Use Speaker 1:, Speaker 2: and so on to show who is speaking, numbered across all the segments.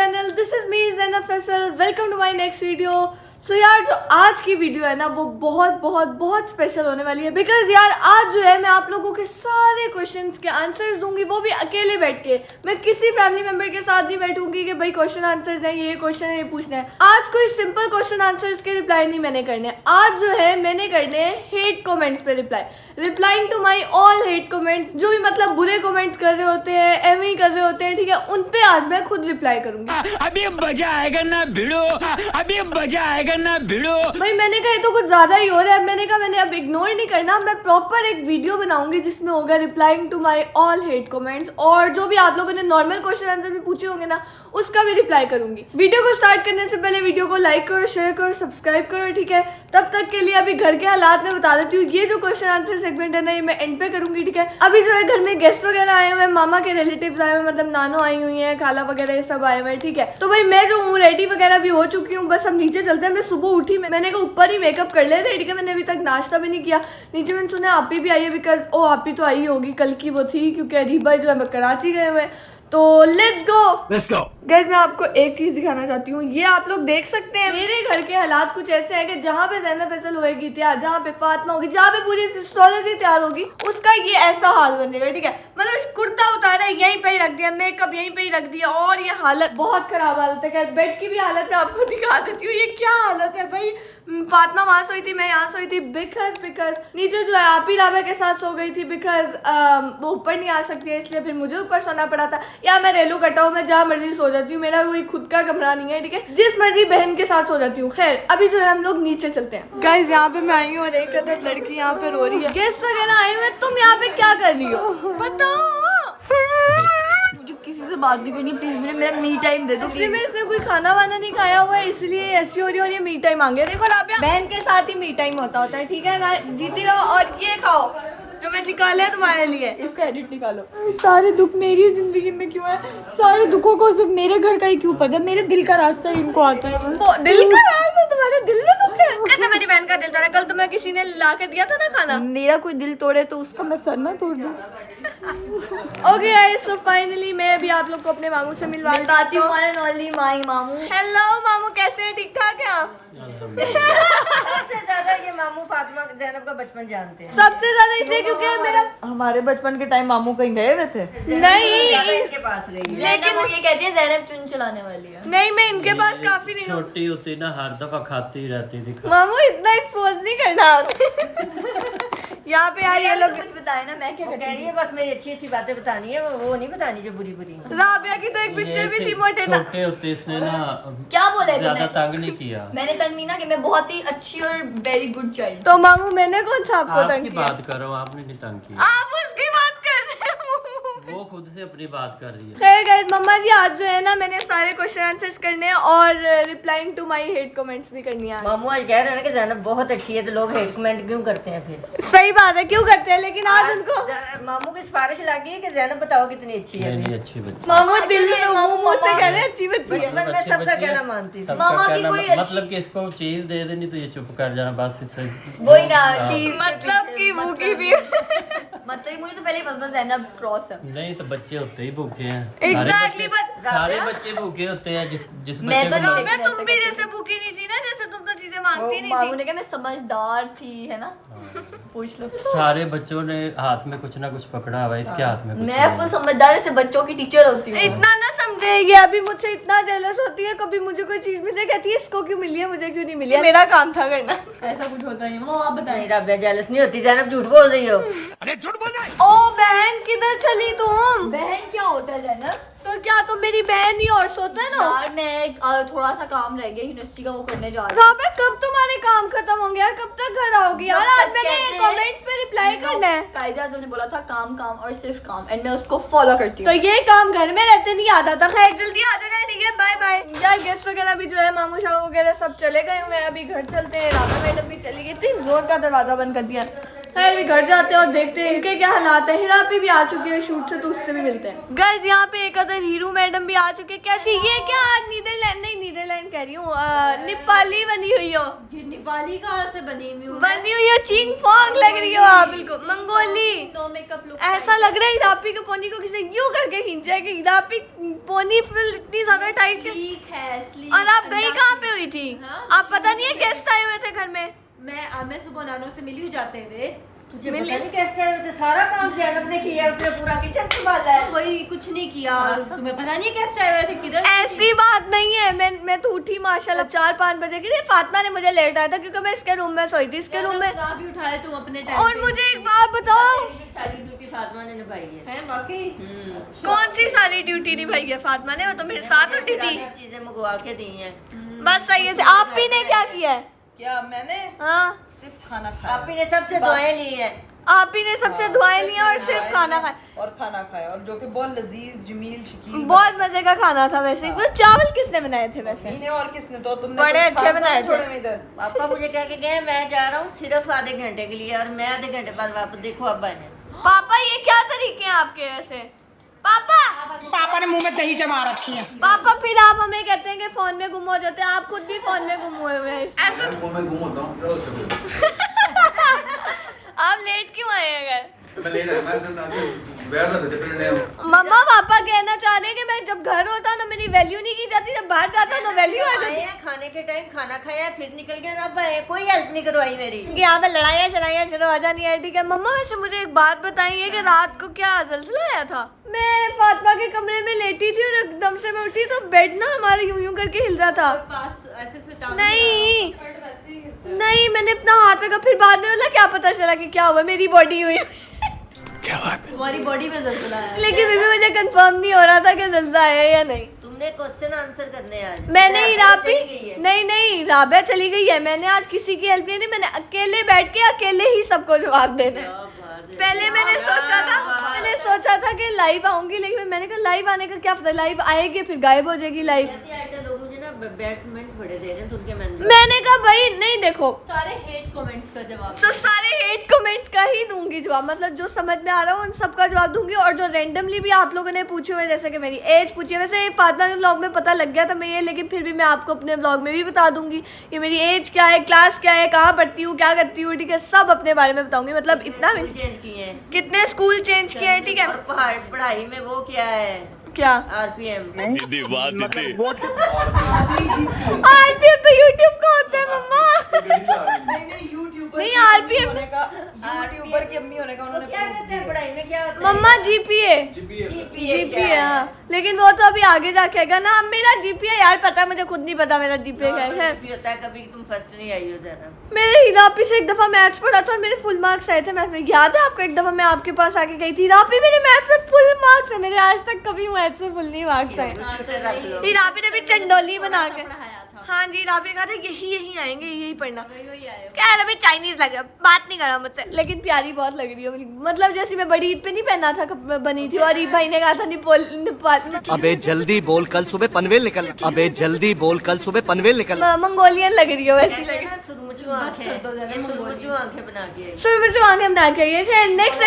Speaker 1: Channel, this is me Zainab Faisal. Welcome to my next video. So यार जो आज की वीडियो है ना वो बहुत बहुत बहुत स्पेशल होने वाली है, बिकॉज यार आज जो है मैं आप लोगों के सारे क्वेश्चंस के आंसर्स दूंगी, वो भी अकेले बैठ के। मैं किसी फैमिली मेंबर के साथ नहीं बैठूंगी कि भाई क्वेश्चन आंसर्स हैं, ये क्वेश्चन है, ये पूछना है। आज कोई सिंपल क्वेश्चन आंसर्स के रिप्लाई नहीं मैंने करने। आज जो है मैंने करने हैं हेट कमेंट्स पे replying to my all hate comments. जो भी मतलब बुरे कमेंट्स कर रहे होते हैं, एवं ही कर रहे होते हैं, ठीक है, उन पे आज मैं खुद रिप्लाई करूंगी।
Speaker 2: अभी मजा आएगा ना भिड़ो, अभी मजा आएगा ना भिड़ो।
Speaker 1: भाई मैंने कहा ये तो कुछ ज्यादा ही हो रहा है। मैंने कहा मैंने अब इग्नोर नहीं करना, मैं प्रॉपर एक वीडियो बनाऊंगी जिसमें होगा replying to my all hate comments, और जो भी आप लोगों ने नॉर्मल क्वेश्चन आंसर भी पूछे होंगे ना उसका भी रिप्लाई करूंगी। वीडियो को स्टार्ट करने से पहले वीडियो को लाइक करो, शेयर करो, सब्सक्राइब करो, ठीक है। तब तक के लिए अभी घर के हालात में बता देती हूँ। ये जो क्वेश्चन आंसर सेगमेंट है ना ये मैं एंड पे करूंगी, ठीक है। अभी जो है घर में गेस्ट वगैरह आए हुए हैं, मामा के रिलेटिव्स आए हुए हैं, मतलब नानो आई हुई है, खाला वगैरह ये सब आए हुए हैं, ठीक है। तो भाई मैं जो हूँ रेडी वगैरह भी हो चुकी हूँ, बस हम नीचे चलते हैं। मैं सुबह उठी, मैंने कहा ऊपर ही मेकअप कर लेते, ठीक है। मैंने अभी तक नाश्ता भी नहीं किया। नीचे मैंने सुना आपी भी आई है, बिकॉज ओ आपी तो आई होगी, कल की वो थी, क्योंकि अरीब भाई जो है कराची गए हुए हैं। तो लेट्स गो गाइस। मैं आपको एक चीज दिखाना चाहती हूँ, ये आप लोग देख सकते हैं। मेरे घर के हालात कुछ ऐसे हैं कि जहाँ पे ज़ैनब फैसल होएगी तैयार, जहाँ पे फातिमा होगी, जहाँ पे पूरी एस्ट्रोलॉजी तैयार होगी, उसका ये ऐसा हाल बनेगा, ठीक है। मतलब कुर्ता उतारा यहीं पे ही रख दिया, मेकअप यहीं पे ही रख दिया, और ये हालत बहुत खराब हालत है। बेड की भी हालत मैं आपको दिखा देती हूँ, ये क्या हालत है भाई। फातिमा वहाँ सोई थी, मैं यहाँ सोई थी, बिकॉज नीचे जो है आप ही राबा के साथ सो गई थी, बिकॉज वो ऊपर नहीं आ सकती है, इसलिए फिर मुझे ऊपर सोना पड़ा था। या मैं रेलू कटा हूँ, मैं जहाँ मर्जी सो जाती हूँ, मेरा कोई खुद का कमरा नहीं है, ठीक है। जिस मर्जी बहन के साथ सो जाती हूँ। खैर अभी जो है हम लोग नीचे चलते हैं। गाइस यहाँ पे मैं आई हूँ और एक अदर लड़की यहाँ पे रो रही है। गेस्ट वगैरह आए हुए, तुम यहाँ पे क्या कर रही हो बताओ।
Speaker 3: मुझे किसी से बात नहीं करनी, प्लीज मुझे मेरा मी टाइम दे दो।
Speaker 1: इसने कोई खाना वाना नहीं खाया हुआ है, इसलिए ऐसी हो रही है और ये मी टाइम मांगे। देखो राबिया, बहन के साथ ही मी टाइम होता है, ठीक है ना। जीती रहो और ये खाओ जो मैं निकाले है तुम्हारे लिए। इसका एडिट निकालो।
Speaker 3: सारे दुख मेरी जिंदगी में क्यों है? सारे दुखों को सिर्फ मेरे घर का ही क्यों पता है? मेरे दिल का रास्ता ही इनको आता है।
Speaker 1: दिल का रास्ता तुम्हारे दिल में दुख है? कहते मेरी बहन का दिल तोड़ा। कल तुम्हें किसी ने ला के दिया था ना खाना।
Speaker 3: मेरा कोई दिल तोड़े तो उसका मैं सर ना तोड़ दूं।
Speaker 1: ओके गाइस, सो फाइनली मैं अभी आप लोग को अपने मामू से मिलवाती हूँ।
Speaker 3: माई मामू।
Speaker 1: हेलो मामू, कैसे हैं? ठीक ठाक है आप?
Speaker 4: सबसे ज्यादा ये मामू फातिमा ज़ैनब का बचपन जानते हैं।
Speaker 1: सबसे ज्यादा इसलिए क्योंकि मेरा
Speaker 4: हमारे बचपन के टाइम मामू कहीं गए हुए थे,
Speaker 1: नहीं,
Speaker 4: इनके पास रही।
Speaker 3: लेकिन वो ये कहती है ज़ैनब चुन चलाने वाली है।
Speaker 1: नहीं, मैं इनके पास काफी नहीं हूँ।
Speaker 2: छोटी होती ना हर दफा खाती ही रहती थी।
Speaker 1: मामू इतना एक्सपोज नहीं करना। यहाँ पे यार ये लोग
Speaker 3: कुछ बताए ना, मैं क्या
Speaker 4: वो कह रही है बस मेरी अच्छी अच्छी बातें बतानी है, वो नहीं बतानी जो बुरी बुरी।
Speaker 1: राबिया की तो एक पिक्चर भी थी मोटे ना।
Speaker 2: छोटे होते इसने ना
Speaker 3: क्या बोला है
Speaker 2: ज्यादा
Speaker 3: तुमने?
Speaker 2: तंग नहीं किया।
Speaker 3: मैंने तंग नहीं ना, कि मैं बहुत ही अच्छी और वेरी गुड चाइल्ड।
Speaker 1: तो मामू मैंने कौन सा आपको
Speaker 2: आपकी
Speaker 1: तंग किया?
Speaker 2: बात करो, आपने नहीं तंग किया।
Speaker 1: आप उसकी बात कर रहे हो।
Speaker 2: वो खुद से अपनी बात कर रही है।
Speaker 1: खैर गाइस, मम्मा जी आज जो है ना मैंने सारे क्वेश्चन आंसर्स करने हैं और replying to my hate comments भी करनी है।
Speaker 4: मामू आज कह रहे हैं ना कि ज़ैनब बहुत अच्छी है, तो लोग हेट कमेंट क्यों करते हैं फिर?
Speaker 1: सही बात है, क्यों करते हैं, लेकिन आज उनको
Speaker 4: मामू की सिफारिश लगी है कि ज़ैनब बताओ कितनी अच्छी है।
Speaker 2: नहीं अच्छी बच्ची।
Speaker 1: मामू दिल में मुंह से कह रहे हैं अच्छी बच्ची है।
Speaker 4: बचपन में सबका कहना मानती थी।
Speaker 2: सबका
Speaker 3: मामा की
Speaker 2: कहना
Speaker 3: कोई अच्छी-
Speaker 2: मतलब कि इसको चीज दे देनी तो ये चुप कर जाना बस इससे।
Speaker 3: वही ना चीज के
Speaker 1: मतलब
Speaker 3: पीछे,
Speaker 1: कि भूखी थी।
Speaker 3: मतलब मुझे तो पहले ही पता था ज़ैनब क्रॉस है।
Speaker 2: नहीं तो बच्चे होते ही भूखे हैं।
Speaker 1: Exactly,
Speaker 2: सारे बच्चे भूखे होते हैं। जिस
Speaker 3: मैं
Speaker 2: बच्चे
Speaker 3: तो
Speaker 2: को
Speaker 3: नहीं-
Speaker 1: मैं तुम भी जैसे भूखी नहीं थी ना, जैसे तुम तो चीजें मांगती नहीं
Speaker 3: मामू
Speaker 1: थी।
Speaker 3: ने कहा मैं समझदार थी, है ना। पूछ लो।
Speaker 2: सारे बच्चों ने हाथ में कुछ ना कुछ पकड़ा हुआ है, इसके हाथ में कुछ
Speaker 3: मैं
Speaker 2: नहीं
Speaker 3: फुल
Speaker 2: है।
Speaker 3: समझदार से बच्चों की टीचर होती हूँ।
Speaker 1: इतना ना समझे, ये अभी मुझसे इतना जेलस होती है। कभी मुझे कोई चीज मिलती है कहती है इसको क्यों मिली है, मुझे क्यों नहीं मिली है। मेरा काम था करना।
Speaker 3: ऐसा कुछ होता नहीं। वो आप बताएं।
Speaker 4: नहीं राबिया जेलस नहीं होती, ज़ैनब झूठ बोल रही हो।
Speaker 1: ओ बहन, किधर चली तुम?
Speaker 3: बहन क्या होता है ज़ैनब?
Speaker 1: तो क्या तुम मेरी बहन ही और सोता है ना?
Speaker 3: यार मैं थोड़ा सा काम रह गया यूनिवर्सिटी का, वो करने जा रही
Speaker 1: राबे कब तुम्हारे काम खत्म होंगे यार? कब तक घर आओगी यार? आज मैंने कमेंट्स पे रिप्लाई करना है।
Speaker 3: कायदा आज़म ने बोला था काम काम और सिर्फ काम, एंड मैं उसको फॉलो करती
Speaker 1: तो
Speaker 3: हूँ।
Speaker 1: ये काम घर में रहते नहीं आता था। खैर जल्दी आ जाना, ठीक है, बाय बाय। यार गेस्ट वगैरह भी जो है मामू शामू वगैरह सब चले गए हुए हैं, अभी घर चलते हैं। राबा मैडम भी चली गई, इतनी जोर का दरवाजा बंद कर दिया। खैर भी घर जाते हैं और देखते हैं इनके क्या हालात है। हिरापी भी आ चुकी है शूट से, तो उससे भी मिलते हैं। गाइस यहाँ पे एक अदर हीरो मैडम भी आ चुके हैं। कैसी ये क्या नीदरलैंड, नहीं नीदरलैंड कह रही हूँ, नेपाली बनी हुई हो।
Speaker 4: ये नेपाली कहाँ से बनी हुई
Speaker 1: हो चिंग फोंग लग रही हो आप, बिल्कुल मंगोली।
Speaker 4: No makeup look.
Speaker 1: ऐसा लग रहा है हिरापी के पोनी को किसी यूं करके खींचा है कि हिरापी पोनी फिर इतनी ज्यादा टाइट
Speaker 4: है।
Speaker 1: और आप गई कहाँ पे हुई थी? आप पता नहीं है गेस्ट आए हुए थे घर में।
Speaker 4: मैं सुबह नानो से मिली हूँ जाते हुए। तुझे
Speaker 1: मिली?
Speaker 4: पता नहीं कैसे तो सारा काम जैनब ने किया है, उसने पूरा किचन संभाला है। कोई कुछ नहीं किया और तुम्हें पता नहीं गेस्ट आए हुए थे किधर।
Speaker 1: ऐसी बात नहीं है, मैं तो उठी माशाल्लाह 4-5 बजे की। फातिमा ने मुझे लेट आया था क्योंकि मैं इसके रूम में सोई थी, इसके रूम में।
Speaker 4: भी उठाए तुम अपने टाइम।
Speaker 1: और मुझे एक बात बताओ,
Speaker 4: सारी ड्यूटी फातिमा ने निभाई है वाकई।
Speaker 1: कौन सी सारी ड्यूटी निभाई है फातिमा ने? वो तो मेरे साथ उठी थी,
Speaker 4: चीजें मंगवा के दी हैं।
Speaker 1: बस सही है। आप भी ने क्या किया है?
Speaker 5: क्या मैंने
Speaker 1: हाँ,
Speaker 5: सिर्फ खाना खाया।
Speaker 4: आप ही ने सबसे दुआएं ली हैं।
Speaker 1: आप ही ने सबसे दुआएं ली और सिर्फ खाना खाया
Speaker 5: और खाना खाया, और जो कि बहुत लजीज जमील शकील
Speaker 1: बहुत मजे का खाना था। वैसे वो चावल किसने बनाए थे? वैसे
Speaker 5: मैंने और किसने, तो तुमने
Speaker 1: बड़े
Speaker 5: तो
Speaker 1: अच्छे
Speaker 5: खान
Speaker 1: बनाए
Speaker 5: साहब छोड़े
Speaker 1: थे।
Speaker 5: मैं इधर।
Speaker 4: पापा मुझे कह के गए मैं जा रहा हूँ सिर्फ आधे घंटे के लिए, और मैं आधे घंटे बाद वापस। देखो अब्बा ने।
Speaker 1: पापा ये क्या तरीके हैं आपके वैसे? पापा
Speaker 2: ने मुंह में दही जमा रखी है।
Speaker 1: पापा फिर आप हमें कहते हैं कि फोन में गुम हो जाते हैं, आप खुद भी फोन में गुम हुए हुए हैं। ऐसा
Speaker 6: फोन में गुम होता हूँ।
Speaker 1: आप लेट क्यों आए हैं घर?
Speaker 6: मैं लेट आया,
Speaker 1: मम्मा पापा कहना चाह रहे हैं कि मैं जब घर होता हूँ ना मेरी वैल्यू नहीं की जाती, जब बाहर जाता हूँ ना वैल्यू आ जाती है।
Speaker 4: खाने के टाइम खाना खाया फिर निकल गया, अब कोई हेल्प नहीं करवाई मेरी।
Speaker 1: यहाँ पे लड़ाइयाँ चलाइयाँ शुरू हो जानी है। ठीक है मम्मा, वैसे मुझे एक बात बताइए कि रात को क्या जल्जला आया था? मैं फातिमा के कमरे में लेटी थी और एकदम से मैं उठी तो बेड ना हमारा यूं यूं करके हिल रहा था।
Speaker 4: पास ऐसे से
Speaker 1: नहीं मैंने अपना हाथ रखा, फिर बाद में बोला क्या पता चला कि क्या हुआ, मेरी बॉडी हुई।
Speaker 2: क्या बात है?
Speaker 4: तुम्हारी बॉडी में जल्जला है।
Speaker 1: लेकिन फिर भी मुझे कंफर्म नहीं हो रहा था कि जल्दा है या नहीं।
Speaker 4: तुमने क्वेश्चन आंसर करने आज
Speaker 1: मैंने
Speaker 4: राबia
Speaker 1: नहीं राबिया चली गई है। मैंने आज किसी की हेल्प नहीं दी, मैंने अकेले बैठ के अकेले ही सबको जवाब देना है। पहले मैंने सोचा था कि लाइव आऊंगी, लेकिन मैंने कहा लाइव आने का क्या पता, लाइव आएगी फिर गायब हो जाएगी लाइव।
Speaker 4: लोग मुझे ना बैटमेंट बड़े दे रहे हैं तुमके
Speaker 1: मैंने कहा भाई नहीं, देखो
Speaker 4: सारे हेट कमेंट्स का जवाब
Speaker 1: तो सारे हेट कमेंट्स का ही दूंगी जवाब, मतलब जो समझ में आ रहा है उन सबका जवाब दूंगी। और जो रैंडमली भी आप लोगों ने पूछे हुए, जैसे कि मेरी एज पूछी है, वैसे फातिमा के ब्लॉग में पता लग गया था मैं ये, लेकिन फिर भी मैं आपको अपने ब्लॉग में भी बता दूंगी कि मेरी एज क्या है, क्लास क्या है, कहाँ पढ़ती हूँ, क्या करती हूँ। ठीक है, सब अपने बारे में बताऊंगी। मतलब इतना
Speaker 4: चेंज किए हैं,
Speaker 1: कितने स्कूल चेंज किए हैं। ठीक है,
Speaker 4: पढ़ाई में वो क्या है,
Speaker 1: क्या
Speaker 4: आरपीएम।
Speaker 1: आरपीएम तो यूट्यूब का होता है मम्मा।
Speaker 5: नहीं यूट्यूबर
Speaker 1: नहीं,
Speaker 5: की अम्मी
Speaker 1: RPM
Speaker 5: होने का, यूट्यूबर की अम्मी होने का उन्होंने
Speaker 4: क्या
Speaker 5: proof
Speaker 4: कहते हैं
Speaker 5: दिया।
Speaker 4: पढ़ाई में क्या होता है?
Speaker 1: मम्मा जीपीए हाँ, लेकिन वो तो अभी आगे जाके आएगा ना। अब मेरा जीपीए यार पता है, मुझे खुद नहीं पता मेरा जीपीए क्या है।
Speaker 4: भी होता है, कभी तुम फर्स्ट नहीं आई हो ज़्यादा।
Speaker 1: मेरे हिरापी से एक दफा मैथ्स पढ़ा था और मेरे फुल मार्क्स आए थे मैथ्स में। याद है आपको? एक दफा मैं आपके पास आके गई थी, हिरापी मेरे मैथ्स में फुल मार्क्स है। मेरे आज तक कभी मैथ्स में फुल नहीं मार्क्स आए। हिरापी ने भी चंडोली बना के, हाँ जी, हिरापी ने कहा था यही आएंगे, यही पढ़ना। क्या अभी चाइनीज लग रहा, बात नहीं कर रहा मुझसे, लेकिन प्यारी बहुत लग रही है। मतलब जैसे मैं बड़ी ईद पे नहीं पहना था बनी थी, और ईद भाई ने कहा था नेपाल।
Speaker 7: अबे जल्दी बोल, कल सुबह पनवेल निकलना। अबे जल्दी बोल, कल सुबह पनवेल निकलना।
Speaker 1: मंगोलियन लग रही है वैसी लग रही।
Speaker 4: सुरमुचू आंखें बना के
Speaker 1: सुरमुचू आंखें बना के ये थे। नेक्स्ट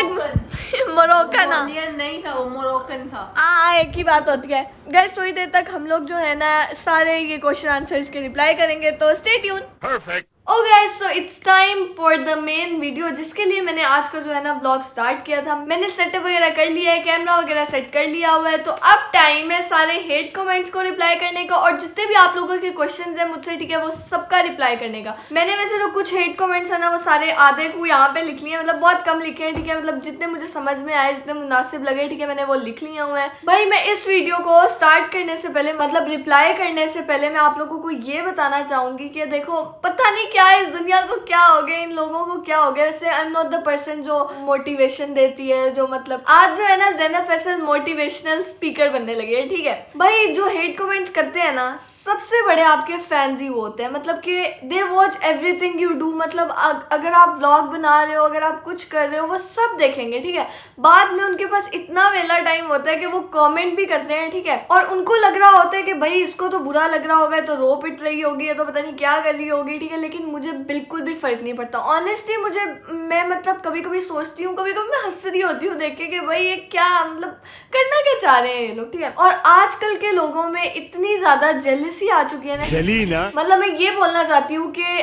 Speaker 1: मोरक्कन
Speaker 4: नहीं था, वो मोरक्कन था।
Speaker 1: हाँ, एक ही बात होती है। गाइस थोड़ी देर तक हम लोग जो है ना सारे ये क्वेश्चन आंसर्स के रिप्लाई करेंगे, तो stay tune. Perfect. Okay guys, so it's time for the main video, जिसके लिए मैंने आज का जो है ना व्लॉग स्टार्ट किया था। मैंने सेटअप वगैरह कर लिया है, कैमरा वगैरह सेट कर लिया हुआ है, तो अब टाइम है सारे हेट कमेंट्स को रिप्लाई करने का, और जितने भी आप लोगों के क्वेश्चंस हैं मुझसे, ठीक है, वो सबका रिप्लाई करने का। मैंने वैसे जो कुछ हेट कमेंट्स है ना वो सारे आधे को यहाँ पे लिख लिए, मतलब बहुत कम लिखे हैं। ठीक है, मतलब जितने मुझे समझ में आए, जितने मुनासिब लगे, ठीक है, मैंने वो लिख लिए हुए हैं। भाई मैं इस वीडियो को स्टार्ट करने से पहले, मतलब रिप्लाई करने से पहले, मैं आप लोगों को ये बताना चाहूंगी कि देखो पता नहीं क्या इस दुनिया को क्या हो गया, इन लोगों को क्या हो गया। वैसे I am not the person जो मोटिवेशन देती है, जो मतलब आज जो है ना ज़ैनब फैसल मोटिवेशनल स्पीकर बनने लगे है। ठीक है भाई, जो हेट कमेंट्स करते हैं ना सबसे बड़े आपके फैंस ही वो होते हैं, मतलब कि they watch everything you do. मतलब अगर आप व्लॉग बना रहे हो, अगर आप कुछ कर रहे हो, वो सब देखेंगे। ठीक है, बाद में उनके पास इतना वेला टाइम होता है कि वो कमेंट भी करते हैं। ठीक है, और उनको लग रहा होता है कि भाई इसको तो बुरा लग रहा होगा, तो रो पिट रही होगी, तो पता नहीं क्या कर रही होगी। ठीक है, लेकिन मुझे बिल्कुल भी फर्क नहीं पड़ता। ऑनेस्टली मुझे, मैं मतलब कभी कभी सोचती हूँ, कभी कभी मैं हंस रही होती हूँ देख के कि भाई ये क्या मतलब करना क्या चाह रहे हैं ये लोग, ठीक है। और आजकल के लोगों में इतनी ज्यादा जेलसी आ चुकी है ना,
Speaker 2: जली ना।
Speaker 1: मतलब मैं ये बोलना चाहती हूँ कि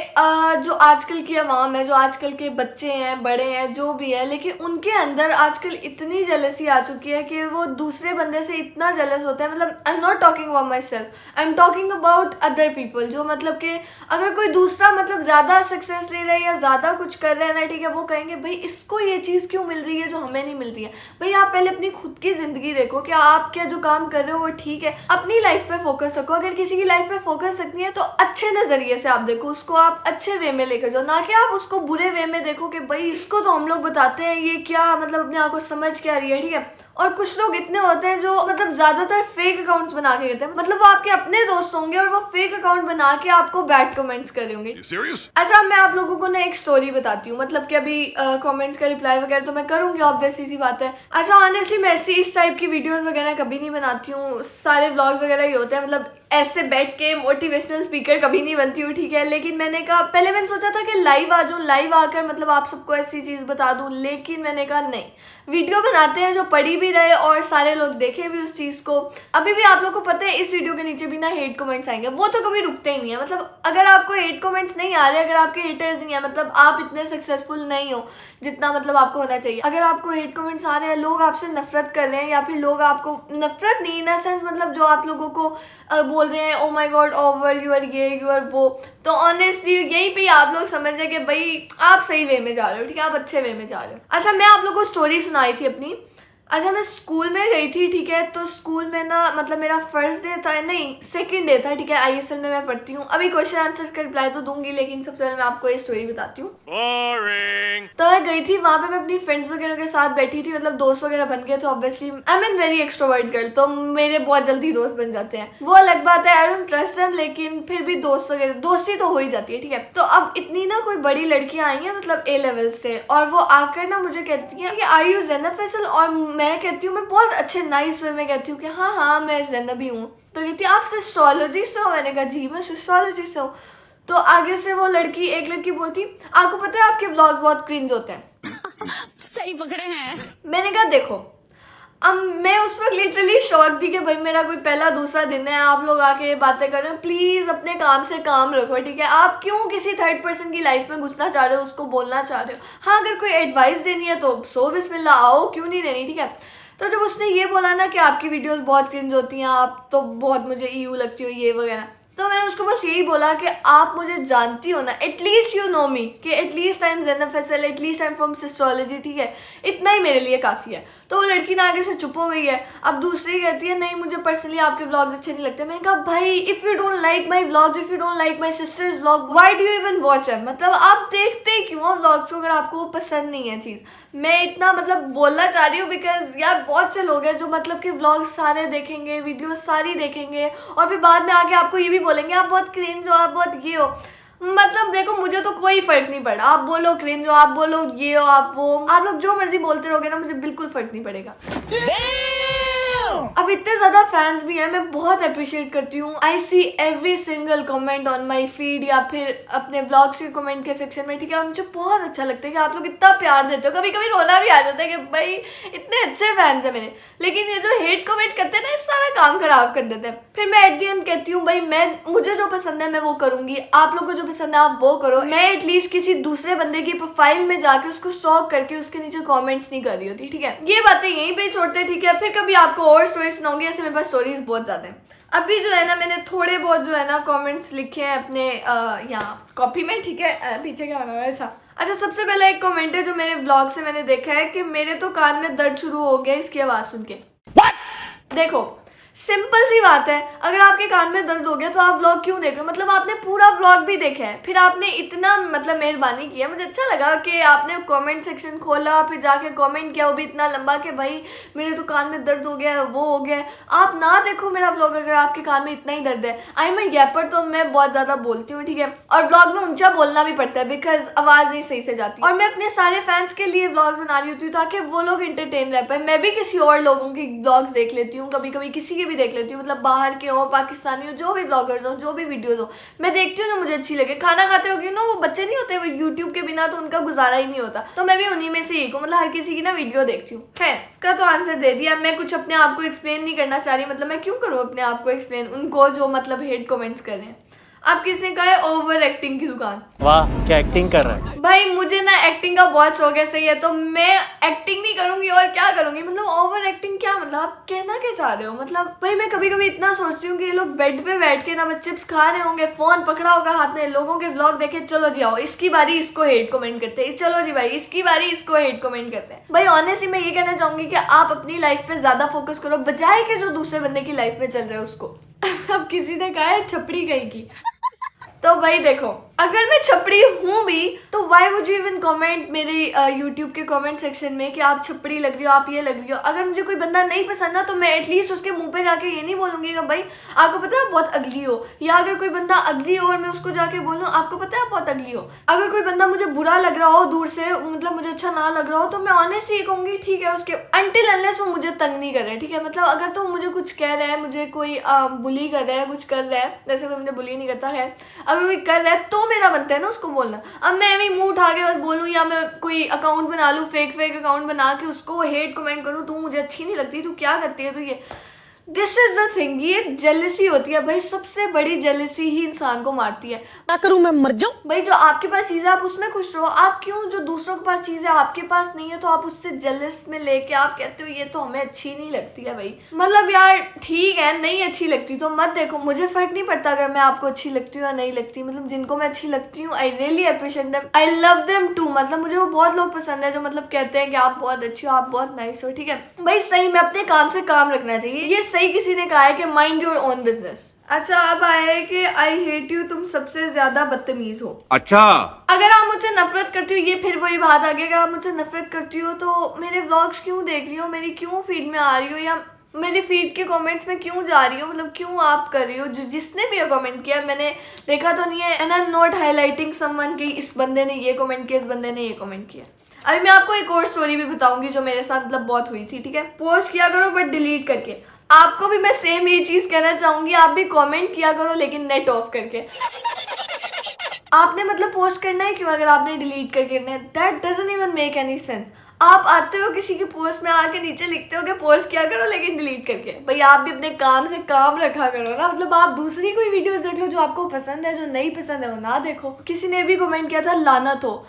Speaker 1: जो आजकल की आवाम है, जो आजकल के बच्चे हैं, बड़े हैं, जो भी है, लेकिन उनके अंदर आजकल इतनी जेलसी आ चुकी है कि वो दूसरे बंदे से इतना जेलस होते हैं। मतलब I am not talking about my self, I am talking about other people, जो मतलब कि अगर कोई दूसरा मतलब ज़्यादा सक्सेस ले रहा है या ज़्यादा कुछ कर रहा है ना, ठीक है, वो कहेंगे भाई इसको ये चीज़ क्यों मिल रही है जो हमें नहीं मिल रही है। भाई आप पहले अपनी खुद की ज़िंदगी देखो कि आप क्या जो काम कर रहे हो वो ठीक है, अपनी लाइफ पे फोकस रखो। अगर किसी की लाइफ पे फोकस रखनी है तो अच्छे नज़रिए से आप देखो उसको, आप अच्छे वे में लेकर जाओ, ना कि आप उसको बुरे वे में देखो कि भाई इसको तो हम लोग बताते हैं ये क्या मतलब अपने आप को समझ क्या रही है, ठीक है। और कुछ लोग इतने होते हैं जो मतलब ज्यादातर फेक अकाउंट्स बना के करते हैं, मतलब वो आपके अपने दोस्त होंगे और वो फेक अकाउंट बना के आपको बैड कमेंट्स कर रहे होंगे। अच्छा, मैं आप लोगों को ना एक स्टोरी बताती हूँ, मतलब कि अभी कमेंट्स का रिप्लाई वगैरह तो मैं करूंगी, ऑब्वियसली सी बात है। अच्छा, ऑनेस्टली मैं ऐसी इस टाइप की वीडियोस वगैरह कभी नहीं बनाती हूँ, सारे व्लॉग्स वगैरह ही होते हैं, मतलब ऐसे बैठ के मोटिवेशनल स्पीकर कभी नहीं बनती हूँ, ठीक है। लेकिन मैंने कहा, पहले मैंने सोचा था कि लाइव आ जाऊँ, लाइव आकर मतलब आप सबको ऐसी चीज़ बता दूँ, लेकिन मैंने कहा नहीं, वीडियो बनाते हैं जो पढ़ी भी रहे और सारे लोग देखे भी उस चीज़ को। अभी भी आप लोग को पता है इस वीडियो के नीचे भी ना हेट कमेंट्स आएंगे, वो तो कभी रुकते ही नहीं है। मतलब अगर आपको हेट कमेंट्स नहीं आ रहे, अगर आपके हेटर्स नहीं है, मतलब आप इतने सक्सेसफुल नहीं हो जितना मतलब आपको होना चाहिए। अगर आपको हेट कमेंट्स आ रहे हैं, लोग आपसे नफरत कर रहे हैं, या फिर लोग आपको नफरत नहीं, इन सेंस मतलब जो आप लोगों को बोल रहे हैं oh my God over you are ये यू आर वो, तो ऑनेस्टली यहीं पे आप लोग समझ जाए कि भाई आप सही वे में जा रहे हो, ठीक है, आप अच्छे वे में जा रहे हो। अच्छा, मैं आप लोगों को स्टोरी सुनाई थी अपनी। अच्छा, मैं स्कूल में गई थी, ठीक है, तो स्कूल में ना मतलब मेरा फर्स्ट डे था, नहीं सेकंड डे था, ठीक है, ISL में मैं पढ़ती हूँ। अभी क्वेश्चन आंसर का रिप्लाई तो दूंगी, लेकिन सबसे पहले मैं आपको ये स्टोरी बताती हूँ। तो मैं गई थी वहाँ पे, मैं अपनी फ्रेंड्स वगैरह के साथ बैठी थी, मतलब दोस्त वगैरह बन गए थे। Obviously I am an very extrovert girl, तो मेरे बहुत जल्दी दोस्त बन जाते हैं, वो अलग बात है, आई डोंट ट्रस्ट देम, लेकिन फिर भी दोस्त वगैरह दोस्ती तो हो ही जाती है, ठीक है। तो अब इतनी ना कोई बड़ी लड़कियां आई हैं मतलब A लेवल से, और वो आकर ना मुझे कहती हैं कि आर यू ज़ैनब फैसल, और मैं कहती हूँ, मैं बहुत अच्छे नाइस वे में कहती हूँ कि हाँ हाँ मैं ज़ैनब ही हूँ। तो कहती है आप सिस्ट्रोलॉजी से हो? मैंने कहा जी मैं सिस्ट्रोलॉजी से हूँ। तो आगे से वो लड़की, एक लड़की बोलती आपको पता है आपके व्लॉग बहुत क्रिंज होते हैं।
Speaker 4: सही पकड़े हैं।
Speaker 1: मैंने कहा देखो, अब मैं उस वक्त लिटरली शॉक थी कि भाई मेरा कोई पहला दूसरा दिन है, आप लोग आके बातें कर रहे हो, प्लीज़ अपने काम से काम रखो, ठीक है। आप क्यों किसी थर्ड पर्सन की लाइफ में घुसना चाह रहे हो, उसको बोलना चाह रहे हो। हाँ, अगर कोई एडवाइस देनी है तो सो बिस्मिल्लाह आओ, क्यों नहीं देनी, ठीक है। तो जब उसने ये बोला ना कि आपकी वीडियोस बहुत क्रिंज होती हैं, आप तो बहुत मुझे ईयू लगती हो ये वगैरह, तो मैंने उसको बस यही बोला कि आप मुझे जानती हो ना, एटलीस्ट यू नो मी, कि at least I am Zainab Faisal, at least I am from sistrology, ठीक है, इतना ही मेरे लिए काफ़ी है। तो वो लड़की ना आगे से चुप हो गई है। अब दूसरी कहती है नहीं मुझे पर्सनली आपके व्लॉग्स अच्छे नहीं लगते। मैंने कहा भाई if you don't like my vlogs, if you don't like my sisters vlog, why do you even watch है, मतलब आप देखते ही क्यों हो व्लॉग्स को अगर आपको पसंद नहीं है चीज़। मैं इतना मतलब बोलना चाह रही हूँ बिकॉज यार बहुत से लोग हैं जो मतलब कि व्लॉग्स सारे देखेंगे, वीडियोस सारी देखेंगे, और फिर बाद में आके आपको ये भी बोलेंगे आप बहुत क्रिंज हो, आप बहुत ये हो। मतलब देखो मुझे तो कोई फर्क नहीं पड़ा, आप बोलो क्रिंज हो, आप बोलो ये हो, आप वो, आप लोग जो मर्जी बोलते रहोगे ना, मुझे बिल्कुल फर्क नहीं पड़ेगा। अब इतने ज़्यादा फैंस भी हैं, मैं बहुत अप्रिशिएट करती हूँ। I see every single comment on my feed या फिर अपने ब्लॉग्स के कमेंट के सेक्शन में, ठीक है। मुझे बहुत अच्छा लगता है कि आप लोग इतना प्यार देते हो। कभी कभी रोना भी आ जाता है कि भाई इतने अच्छे फैंस हैं मेरे, लेकिन ये जो हेट कमेंट करते हैं ना, इस सारा काम खराब कर देते हैं। फिर मैं एट दी एंड कहती हूँ भाई मुझे जो पसंद है मैं वो करूँगी, आप लोग को जो पसंद है आप वो करो। मैं एटलीस्ट किसी दूसरे बंदे की प्रोफाइल में जाके उसको स्टॉक करके उसके नीचे कमेंट्स नहीं कर रही होती, ठीक है। ये बातें यहीं पे छोड़ते हैं, ठीक है। फिर कभी आपको और स्टोरी सुनाऊंगी, ऐसे मेरे पास स्टोरीज बहुत ज़्यादा हैं। अभी जो है ना मैंने थोड़े बहुत जो है ना कमेंट्स लिखे हैं अपने यहाँ कॉपी में, ठीक है। पीछे क्या बना हुआ है ऐसा। अच्छा, सबसे पहला एक कमेंट है जो मेरे ब्लॉग से मैंने देखा है कि मेरे तो कान में दर्द शुरू हो गया इसकी आवाज़ सुन के। देखो सिंपल सी बात है, अगर आपके कान में दर्द हो गया तो आप व्लॉग क्यों देख रहे हो, मतलब आपने पूरा व्लॉग भी देखा है, फिर आपने इतना मतलब मेहरबानी किया। मुझे अच्छा लगा कि आपने कमेंट सेक्शन खोला, फिर जाके कमेंट किया, वो भी इतना लंबा कि भाई मेरे तो कान में दर्द हो गया है, वो हो गया है। आप ना देखो मेरा व्लॉग अगर आपके कान में इतना ही दर्द है। आई एम अ गैपर, तो मैं बहुत ज़्यादा बोलती हूँ, ठीक है, और व्लॉग में ऊंचा बोलना भी पड़ता है बिकॉज आवाज़ नहीं सही से जाती। और मैं अपने सारे फैंस के लिए व्लॉग बना रही होती हूँ ताकि वो लोग इंटरटेन रह पाए। मैं भी किसी और लोगों की व्लॉग्स देख लेती हूँ, कभी कभी किसी की भी देख लेती हूँ, मतलब बाहर के हो, पाकिस्तानी हो, जो भी ब्लॉगर्स हो, जो भी वीडियोस हो, मैं देखती हूँ जो मुझे अच्छी लगे। खाना खाते हो ना, वो बच्चे नहीं होते, वो यूट्यूब के बिना तो उनका गुजारा ही नहीं होता, तो मैं भी उन्हीं में से एक हूँ, मतलब हर किसी की ना वीडियो देखती हूँ। है, इसका तो आंसर दे दिया। मैं कुछ अपने आप को एक्सप्लेन नहीं करना चाह रही, मतलब मैं क्यों करूँ अपने आप को एक्सप्लेन उनको जो मतलब हेट कमेंट्स कर रहे हैं। आप किसने कहा है ओवर एक्टिंग की दुकान?
Speaker 6: वाह क्या एक्टिंग कर रहा है
Speaker 1: भाई मुझे ना एक्टिंग का बहुत शौक है, सही है, तो मैं एक्टिंग नहीं करूंगी और क्या करूंगी, मतलब ओवर एक्टिंग क्या, मतलब आप कहना क्या चाह रहे हो? मतलब भाई मैं कभी कभी इतना सोचती हूँ कि ये लोग बेड पे बैठ के ना बस चिप्स खा रहे होंगे, फोन पकड़ा होगा हाथ में, लोगों के व्लॉग देखे, चलो जी आओ इसकी बारी इसको हेट कमेंट करते हैं, चलो जी भाई इसकी बारी इसको हेट कमेंट करते हैं। भाई ऑनेस्टली मैं ये कहना चाहूंगी कि आप अपनी लाइफ पे ज्यादा फोकस करो बजाय के जो दूसरे बंदे की लाइफ में चल रहा है उसको। अब किसी ने कहा है छपड़ी कहीं की, तो भाई देखो अगर मैं छपड़ी हूँ भी तो why would you even comment मेरे यूट्यूब के कमेंट सेक्शन में कि आप छपड़ी लग रही हो, आप ये लग रही हो। अगर मुझे कोई बंदा नहीं पसंद ना तो मैं एटलीस्ट उसके मुंह पे जाके ये नहीं बोलूंगी कि भाई आपको पता है बहुत अगली हो, या अगर कोई बंदा अगली हो और मैं उसको जाके बोलूँ आपको पता है बहुत अगली हो। अगर कोई बंदा मुझे बुरा लग रहा हो दूर से, मतलब मुझे अच्छा ना लग रहा हो, तो मैं ऑनेस्टली कहूँगी ठीक है उसके, अनटिल अनलेस वो मुझे तंग नहीं कर रहा है, ठीक है। मतलब अगर तो मुझे कुछ कह रहा है, मुझे कोई बुली कर रहा है, कुछ कर रहा है, वैसे कोई मुझे बुली नहीं करता है, अगर कोई कर रहा है तो मेरा बनता है ना उसको बोलना। अब मैं भी मुंह उठा के बस बोलूँ या मैं कोई अकाउंट बना लूँ, फेक अकाउंट बना के उसको हेट कमेंट करूँ, तू मुझे अच्छी नहीं लगती, तू क्या करती है, तो ये दिस इज द थिंग, ये जेलसी होती है भाई, सबसे बड़ी जेलसी ही इंसान को मारती है।
Speaker 3: क्या करूं मैं, मर जाऊं?
Speaker 1: भाई जो आपके पास चीज़ है आप उसमें खुश रहो, आप क्यों जो दूसरों के पास चीज़ है आपके पास नहीं है तो आप उससे जेलस में लेके आप कहते हो ये तो हमें अच्छी नहीं लगती है। भाई मतलब यार ठीक है नहीं अच्छी लगती तो मत देखो, मुझे फर्क नहीं पड़ता अगर मैं आपको अच्छी लगती हूँ या नहीं लगती, मतलब जिनको मैं अच्छी लगती हूँ I really appreciate them, I love them too, मतलब मुझे वो बहुत लोग पसंद है जो मतलब कहते हैं कि आप बहुत अच्छी हो, आप बहुत नाइस हो, ठीक है भाई सही में अपने काम से काम रखना चाहिए। ये सही किसी ने कहा है कि माइंड योर ओन बिजनेस। अच्छा अब आया है कि आई हेट यू, तुम सबसे ज्यादा बदतमीज हो।
Speaker 2: अच्छा
Speaker 1: अगर आप मुझसे नफरत करती हो, ये फिर वही बात आ गई, अगर आप मुझसे नफरत करती हो तो मेरे व्लॉग्स क्यों देख रही हो, मेरी क्यों फीड में आ रही हो, या मेरी फीड के कमेंट्स में क्यों जा रही हो, मतलब क्यों आप कर रही हो। जिसने भी ये कमेंट किया मैंने देखा तो नहीं है, and I am not highlighting someone कि इस बंदे ने ये कमेंट किया, इस बंदे ने ये कमेंट किया। अभी मैं आपको एक और स्टोरी भी बताऊंगी जो मेरे साथ मतलब बहुत हुई थी, ठीक है। पोस्ट किया करो बट डिलीट करके। आपको भी मैं सेम ये चीज कहना चाहूंगी, आप भी कमेंट किया करो लेकिन नेट ऑफ करके। आपने मतलब पोस्ट करना है क्यों अगर आपने डिलीट करके करना है, that doesn't even make any sense. आप आते हो किसी की पोस्ट में आके नीचे लिखते हो कि पोस्ट किया करो लेकिन डिलीट करके। भाई आप भी अपने काम से काम रखा करो ना, मतलब आप दूसरी कोई वीडियोस देख लो जो आपको पसंद है, जो नहीं पसंद है वो ना देखो। किसी ने भी कमेंट किया था लानत हो,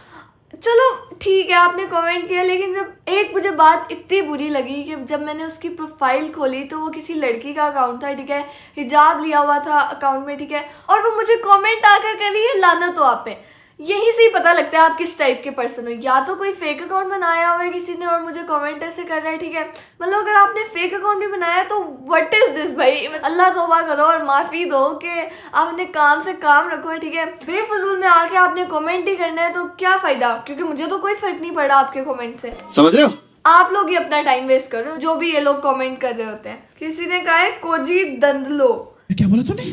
Speaker 1: चलो ठीक है आपने कमेंट किया, लेकिन जब एक मुझे बात इतनी बुरी लगी कि जब मैंने उसकी प्रोफाइल खोली तो वो किसी लड़की का अकाउंट था, ठीक है, हिजाब लिया हुआ था अकाउंट में, ठीक है, और वो मुझे कमेंट आकर कर रही है लानत हो आप पे। यही से ही पता लगता है आप किस टाइप के पर्सन हो, या तो कोई फेक अकाउंट बनाया हुआ है किसी ने और मुझे कमेंट ऐसे कर रहा है, ठीक है। मतलब अगर आपने फेक अकाउंट भी बनाया तो व्हाट इज दिस भाई, अल्लाह तौबा करो और माफ़ी दो कि आप अपने काम से काम रखो, ठीक है। बेफजूल में आके आपने कमेंट ही करना है तो क्या फ़ायदा, क्योंकि मुझे तो कोई फ़र्क नहीं पड़ा आपके कमेंट से,
Speaker 2: समझ रहे हो।
Speaker 1: आप लोग ही अपना टाइम वेस्ट करो जो भी ये लोग कमेंट कर रहे होते हैं। किसी ने कहा है कोजी दंदलो,
Speaker 2: क्या बोला तूने?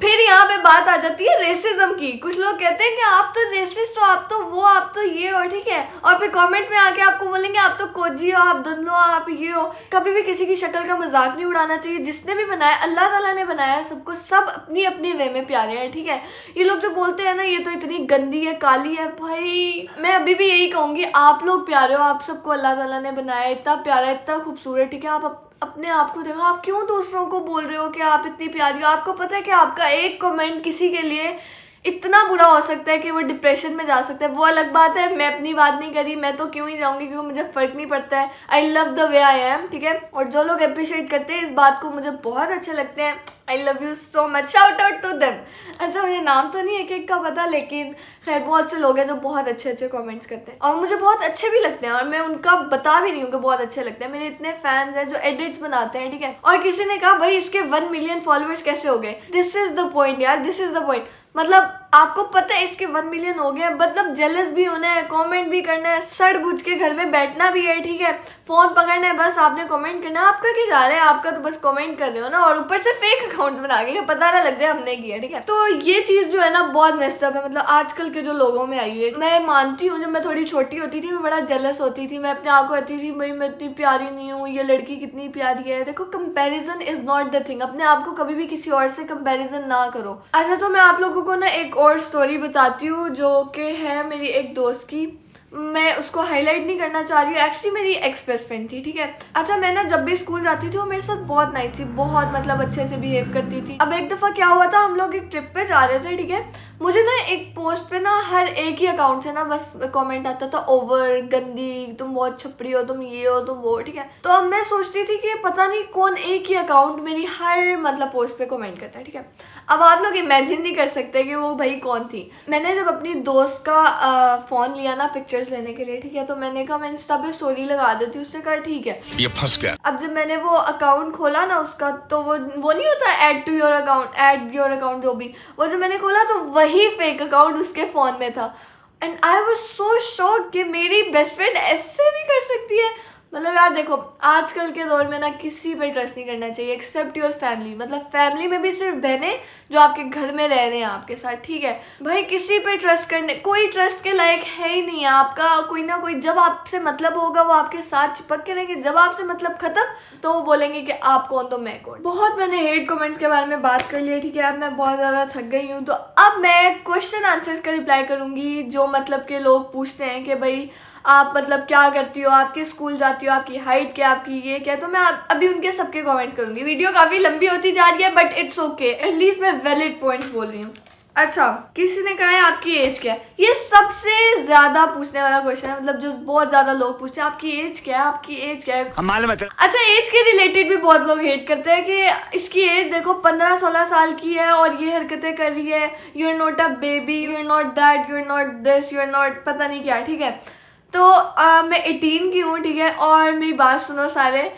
Speaker 1: फिर यहाँ पे बात आ जाती है रेसिज्म की। कुछ लोग कहते हैं कि आप तो रेसिस्ट हो, आप तो वो, आप तो ये हो, ठीक है, और फिर कमेंट में आके आपको बोलेंगे आप तो कोजी हो, आप दंदलो, आप ये हो। कभी भी किसी की शक्ल का मजाक नहीं उड़ाना चाहिए। जिसने भी बनाया अल्लाह ताला ने बनाया है सबको, सब अपनी अपनी वे में प्यारे हैं, ठीक है। ये लोग जो बोलते हैं ना ये तो इतनी गंदी है, काली है, भाई मैं अभी भी यही कहूँगी आप लोग प्यारे हो, आप सबको अल्लाह ताला ने बनाया इतना प्यारा, इतना खूबसूरत, ठीक है। आप अपने आप को देखो, आप क्यों दूसरों को बोल रहे हो कि आप इतनी प्यारी हो। आपको पता है कि आपका एक कमेंट किसी के लिए इतना बुरा हो सकता है कि वो डिप्रेशन में जा सकता है। वो अलग बात है, मैं अपनी बात नहीं करी, मैं तो क्यों ही जाऊंगी क्योंकि मुझे फ़र्क नहीं पड़ता है। I love the way I am, ठीक है। और जो लोग अप्रिशिएट करते हैं इस बात को मुझे बहुत अच्छे लगते हैं। I love you so much, shout out to them. अच्छा मुझे नाम तो नहीं एक एक का पता, लेकिन खैर बहुत से लोग हैं जो बहुत अच्छे अच्छे कमेंट्स करते हैं और मुझे बहुत अच्छे भी लगते हैं और मैं उनका बता भी नहीं हूँ कि बहुत अच्छे लगते हैं। मेरे इतने फैंस हैं जो एडिट्स बनाते हैं, ठीक है। और किसी ने कहा भाई इसके 1 मिलियन फॉलोअर्स कैसे हो गए। दिस इज द पॉइंट यार, दिस इज द पॉइंट। मतलब आपको पता है इसके 1 मिलियन हो गए, मतलब जेलस भी होना है, कमेंट भी करना है, सड़ बुझ के घर में बैठना भी है, ठीक है, फोन पकड़ना है, बस आपने कमेंट करना है। आपका क्या जा रहा है, आपका तो बस कमेंट कर रहे हो ना, और ऊपर से फेक अकाउंट बना के पता ना लग जाए हमने किया, ठीक है। तो ये चीज जो है ना बहुत मेस्ड अप है, मतलब आजकल के जो लोगों में आई है। मैं मानती हूँ जब मैं थोड़ी छोटी होती थी मैं बड़ा जेलस होती थी, मैं अपने आप को कहती थी भाई मैं इतनी प्यारी नहीं हूँ, ये लड़की कितनी प्यारी है। देखो comparison is not the thing, अपने आप को कभी भी किसी और से कंपैरिजन ना करो। अच्छा तो मैं आप लोगों को ना एक और स्टोरी बताती हूँ जो कि है मेरी एक दोस्त की, मैं उसको हाईलाइट नहीं करना चाह रही हूँ, एक्चुअली मेरी एक्स बेस्ट फ्रेंड थी, ठीक है। अच्छा मैं ना जब भी स्कूल जाती थी वो मेरे साथ बहुत नाइस थी, बहुत मतलब अच्छे से बिहेव करती थी। अब एक दफ़ा क्या हुआ था, हम लोग एक ट्रिप पे जा रहे थे, ठीक है, मुझे ना एक पोस्ट पे ना हर एक ही अकाउंट से ना बस कमेंट आता था ओवर, गंदी, तुम बहुत छपरी हो, तुम ये हो, तुम वो, ठीक है। तो अब मैं सोचती थी कि पता नहीं कौन एक ही अकाउंट मेरी हर मतलब पोस्ट पे कमेंट करता है, ठीक है। अब आप लोग इमेजिन नहीं कर सकते कि वो भाई कौन थी। मैंने जब अपनी दोस्त का फ़ोन लिया ना पिक्चर्स लेने के लिए, ठीक है, तो मैंने कहा मैं इंस्टा पे स्टोरी लगा देती हूँ, उससे कहा ठीक है,
Speaker 2: ये फंस गया।
Speaker 1: अब जब मैंने वो अकाउंट खोला ना उसका, तो वो नहीं होता add to your account, add your account जो भी, वो जब मैंने खोला तो वही फेक अकाउंट उसके फ़ोन में था। And I was so shock कि मेरी बेस्ट फ्रेंड ऐसे भी कर सकती है। मतलब यार देखो आजकल के दौर में ना किसी पे ट्रस्ट नहीं करना चाहिए एक्सेप्ट योर फैमिली, मतलब फैमिली में भी सिर्फ बहनें जो आपके घर में रह रहे हैं आपके साथ, ठीक है भाई। किसी पे ट्रस्ट करने, कोई ट्रस्ट के लायक है ही नहीं है आपका, कोई ना कोई जब आपसे मतलब होगा वो आपके साथ चिपक के रहेंगे, जब आपसे मतलब खत्म तो वो बोलेंगे कि आप कौन तो मैं कौन। बहुत मैंने हेट कमेंट्स के बारे में बात कर लिया, ठीक है, अब मैं बहुत ज़्यादा थक गई हूँ। तो अब मैं क्वेश्चन आंसर्स का रिप्लाई करूँगी जो मतलब के लोग पूछते हैं कि भाई आप मतलब क्या करती हो, आपके स्कूल जाती हो, आपकी हाइट क्या, आपकी ये क्या। तो मैं अभी उनके सबके कमेंट करूँगी। वीडियो काफ़ी लंबी होती जा रही है बट इट्स ओके, एटलीस्ट मैं वैलिड पॉइंट्स बोल रही हूँ। अच्छा किसी ने कहा है आपकी एज क्या है, ये सबसे ज़्यादा पूछने वाला क्वेश्चन है, मतलब जो बहुत ज़्यादा लोग पूछते हैं आपकी एज क्या है, आपकी एज क्या है।
Speaker 2: हम मालूम है।
Speaker 1: अच्छा एज के रिलेटेड भी बहुत लोग हेट करते हैं कि इसकी एज देखो 15-16 साल की है और ये हरकतें कर रही है, you are not a baby, you are not that, you are not this, you are not पता नहीं क्या, ठीक है। तो मैं 18 की हूँ, ठीक है, और मेरी बात सुनो, सारे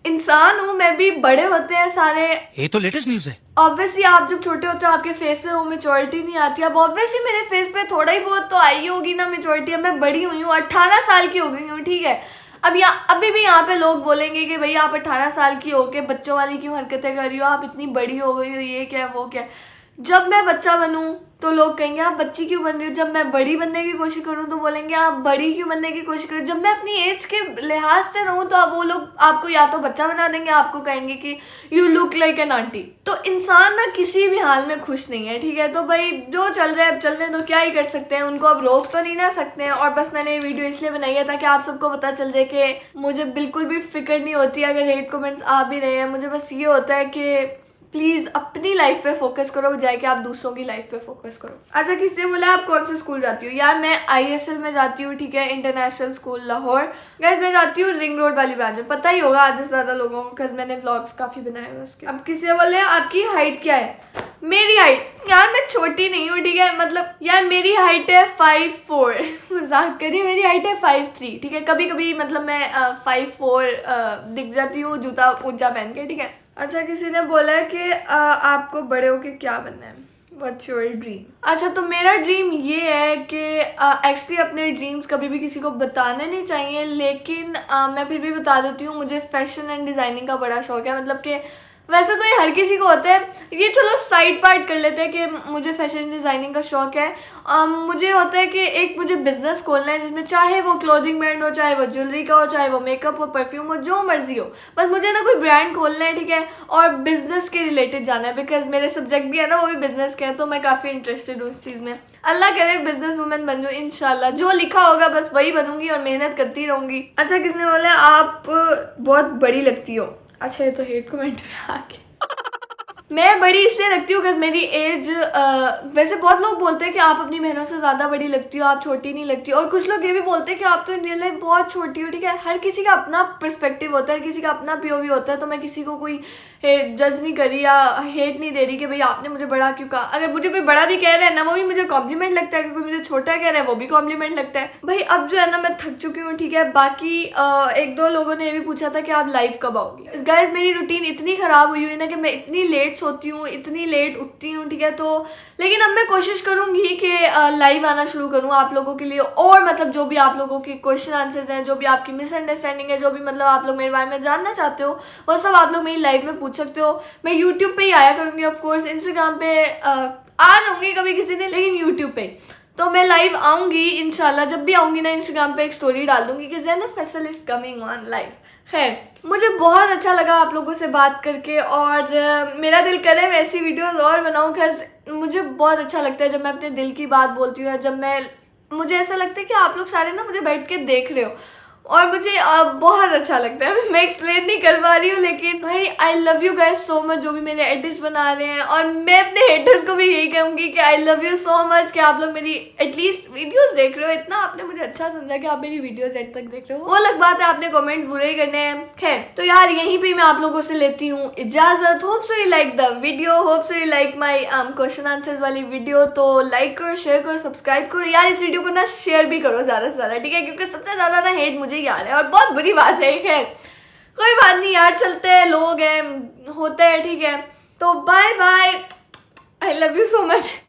Speaker 1: इंसान हूँ मैं भी, बड़े होते हैं सारे।
Speaker 2: ये तो लेटेस्ट न्यूज़ है।
Speaker 1: ऑब्वियसली आप जब छोटे होते हो आपके फेस पे वो मेच्योरिटी नहीं आती। अब ऑब्वियसली मेरे फेस पे थोड़ा ही बहुत तो आई होगी ना मेच्योरिटी। अब मैं बड़ी हुई हूँ, 18 साल की हो गई हूँ, ठीक है। अब अभी भी यहाँ पे लोग बोलेंगे कि भैया आप 18 साल की हो के बच्चों वाली क्यों हरकतें कर रही हो, आप इतनी बड़ी हो गई हो, ये क्या है वो क्या है। जब मैं बच्चा बनूं तो लोग कहेंगे आप बच्ची क्यों बन रही हो, जब मैं बड़ी बनने की कोशिश करूं तो बोलेंगे आप बड़ी क्यों बनने की कोशिश करो। जब मैं अपनी एज के लिहाज से रहूं तो अब वो लोग आपको या तो बच्चा बना देंगे, आपको कहेंगे कि you look like an aunty. तो इंसान ना किसी भी हाल में खुश नहीं है, ठीक है। तो भाई जो चल रहा है अब चलने दो, क्या ही कर सकते हैं, उनको अब रोक तो नहीं ना सकते हैं। और बस मैंने ये वीडियो इसलिए बनाई है ताकि आप सबको पता चल जाए कि मुझे बिल्कुल भी फिक्र नहीं होती अगर हेट कमेंट्स आ भी रहे हैं। मुझे बस ये होता है कि प्लीज़ अपनी लाइफ पे फोकस करो बजाय कि आप दूसरों की लाइफ पे फोकस करो। अच्छा किसने बोला आप कौन से स्कूल जाती हो, यार मैं ISL में जाती हूँ, ठीक है, इंटरनेशनल स्कूल लाहौर। गाइस मैं जाती हूँ रिंग रोड वाली ब्रांच में, पता ही होगा आधे से ज़्यादा लोगों को बिकॉज मैंने व्लॉग्स काफ़ी बनाए हुए उसके। अब किसने बोले आपकी हाइट क्या है, मेरी हाइट यार मैं छोटी नहीं हूँ, ठीक है, मतलब यार मेरी हाइट है 5'4", मजाक करिए, मेरी हाइट है 5'3", ठीक है। कभी कभी मतलब मैं 5'4" दिख जाती हूँ जूता ऊंचा पहन के, ठीक है। अच्छा किसी ने बोला कि आपको बड़े होके क्या बनना है, व्हाट्स योर ड्रीम। अच्छा तो मेरा ड्रीम ये है कि एक्चुअली अपने ड्रीम्स कभी भी किसी को बताने नहीं चाहिए, लेकिन मैं फिर भी बता देती हूँ। मुझे फैशन एंड डिज़ाइनिंग का बड़ा शौक है, मतलब कि वैसे तो ये हर किसी को होता है, ये चलो साइड पार्ट कर लेते हैं कि मुझे फैशन डिज़ाइनिंग का शौक है। मुझे होता है कि एक मुझे बिज़नेस खोलना है जिसमें चाहे वो क्लोथिंग ब्रांड हो, चाहे वो ज्वेलरी का हो, चाहे वो मेकअप हो, परफ्यूम हो, जो मर्जी हो, बस मुझे ना कोई ब्रांड खोलना है, ठीक है, और बिज़नेस के रिलेटेड जाना है बिकॉज मेरे सब्जेक्ट भी है ना वो भी बिज़नेस के हैं, तो मैं काफ़ी इंटरेस्टेड हूँ उस चीज़ में। अल्लाह करे बिजनेस वुमेन बन जाऊँ इंशाल्लाह, जो लिखा होगा बस वही बनूंगी और मेहनत करती रहूँगी। अच्छा किसने बोला आप बहुत बड़ी लगती हो, अच्छा ये तो हेट कमेंट में आ गया। मैं बड़ी इसलिए लगती हूँ बिकॉज मेरी एज वैसे बहुत लोग बोलते हैं कि आप अपनी बहनों से ज़्यादा बड़ी लगती हो, आप छोटी नहीं लगती हो, और कुछ लोग ये भी बोलते हैं कि आप तो इन रियल लाइफ बहुत छोटी हो, ठीक है। हर किसी का अपना पर्सपेक्टिव होता है, हर किसी का अपना POV होता है, तो मैं किसी को कोई जज नहीं कर रही या हेट नहीं दे रही कि भाई आपने मुझे बड़ा क्यों कहा। अगर मुझे कोई बड़ा भी कह रहा है ना वो भी मुझे कॉम्प्लीमेंट लगता है, कि कोई मुझे छोटा कह रहा है वो भी कॉम्प्लीमेंट लगता है। भाई अब जो है ना मैं थक चुकी हूँ, ठीक है। बाकी 1-2 लोगों ने ये भी पूछा था कि आप लाइव कब आओगी। गाइस मेरी रूटीन इतनी ख़राब हुई है ना कि मैं इतनी लेट लेट सोती हूँ, इतनी लेट उठती हूँ, ठीक है। तो लेकिन अब मैं कोशिश करूँगी कि लाइव आना शुरू करूँ आप लोगों के लिए, और मतलब जो भी आप लोगों के क्वेश्चन आंसर्स हैं, जो भी आपकी मिसअंडरस्टैंडिंग है, जो भी मतलब आप लोग मेरे बारे में जानना चाहते हो, वो सब आप लोग मेरी लाइव में पूछ सकते हो। मैं यूट्यूब पे ही आया करूँगी, ऑफकोर्स इंस्टाग्राम पे आ जाऊँगी कभी किसी दिन, लेकिन यूट्यूब पे तो मैं लाइव आऊँगी इंशाल्लाह। जब भी आऊँगी ना, इंस्टाग्राम पे एक स्टोरी डाल दूँगी कि Zainab Faisal is coming on live. खैर, मुझे बहुत अच्छा लगा आप लोगों से बात करके, और मेरा दिल करे मैं ऐसी वीडियोस और बनाऊँ, खैर मुझे बहुत अच्छा लगता है जब मैं अपने दिल की बात बोलती हूँ, जब मुझे ऐसा लगता है कि आप लोग सारे ना मुझे बैठ के देख रहे हो, और मुझे बहुत अच्छा लगता है। मैं एक्सप्लेन नहीं कर पा रही हूँ, लेकिन भाई आई love you guys so much जो भी मेरे एडिट्स बना रहे हैं, और मैं अपने हेटर्स को भी यही कहूँगी कि आई लव यू सो मच कि आप लोग मेरी एटलीस्ट वीडियोस देख रहे हो, इतना आपने मुझे अच्छा समझा कि आप मेरी वीडियोस एड तक देख रहे हो। वो अलग बात है, आपने कमेंट बुरे ही करने हैं। खैर, तो यार यहीं पे मैं आप लोगों से लेती हूँ इजाजत। Hope so you like the video, hope so you like my question answers वाली वीडियो। तो लाइक करो, शेयर करो, सब्सक्राइब करो यार, इस वीडियो को ना शेयर भी करो ज़्यादा से ज़्यादा, ठीक है, क्योंकि सबसे ज़्यादा ना हेट मुझे ही आ रहा है, और बहुत बुरी बात है। खैर कोई बात नहीं यार, चलते हैं, लोग हैं, होते हैं, ठीक है। तो bye bye, I love you so much.